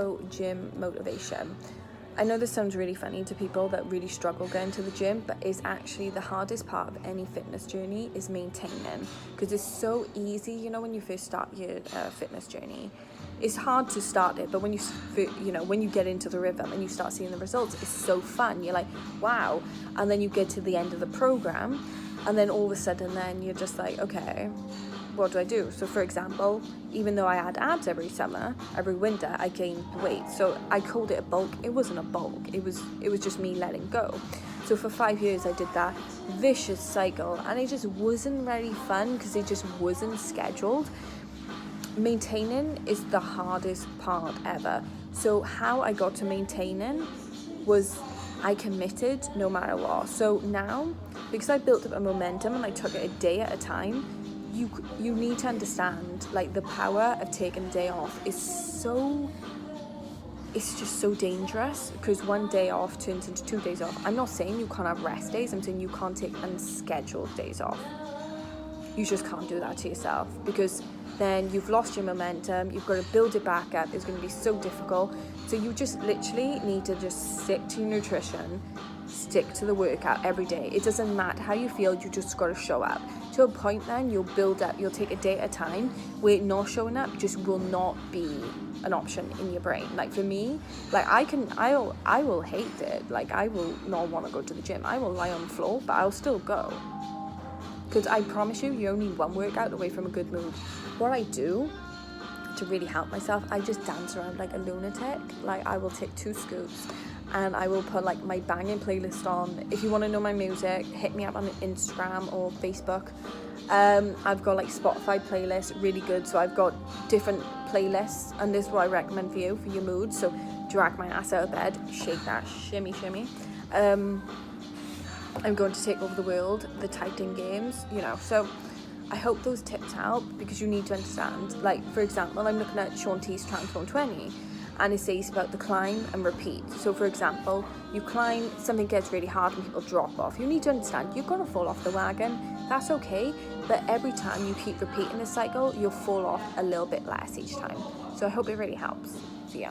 So gym motivation. I know this sounds really funny to people that really struggle going to the gym, but it's actually the hardest part of any fitness journey is maintaining, because it's so easy, you know, when you first start your fitness journey. It's hard to start it, but when when you get into the rhythm and you start seeing the results, it's so fun. You're like, wow. And then you get to the end of the program, and then all of a sudden then you're just like, okay, what do I do? So for example, even though I had abs every summer, every winter I gained weight. So I called it a bulk. It wasn't a bulk. It was just me letting go. So for 5 years I did that vicious cycle, and it just wasn't very fun because it just wasn't scheduled. Maintaining is the hardest part ever. So how I got to maintaining was I committed no matter what. So now, because I built up a momentum and I took it a day at a time, you need to understand, like, the power of taking a day off is it's just so dangerous, because one day off turns into 2 days off. I'm not saying you can't have rest days, I'm saying you can't take unscheduled days off. You just can't do that to yourself, because then you've lost your momentum, you've got to build it back up. It's going to be so difficult. So you just literally need to just stick to your nutrition, stick to the workout every day. It doesn't matter how you feel, you just got to show up. To a point then, you'll build up, you'll take a day at a time where not showing up just will not be an option in your brain. Like for me, like I will hate it. Like I will not want to go to the gym. I will lie on the floor, but I'll still go. Because I promise you, you're only one workout away from a good mood. What I do to really help myself, I just dance around like a lunatic. Like I will take 2 scoops and I will put like my banging playlist on. If you want to know my music, hit me up on Instagram or Facebook. I've got like Spotify playlists, really good. So I've got different playlists, and this is what I recommend for you, for your mood. So drag my ass out of bed, shake that, shimmy, shimmy. I'm going to take over the world, the Titan games, you know. So I hope those tips help, because you need to understand. Like, for example, I'm looking at Sean T's Transform 20, and it says about the climb and repeat. So, for example, you climb, something gets really hard and people drop off. You need to understand, you're going to fall off the wagon. That's okay. But every time you keep repeating this cycle, you'll fall off a little bit less each time. So I hope it really helps. See ya.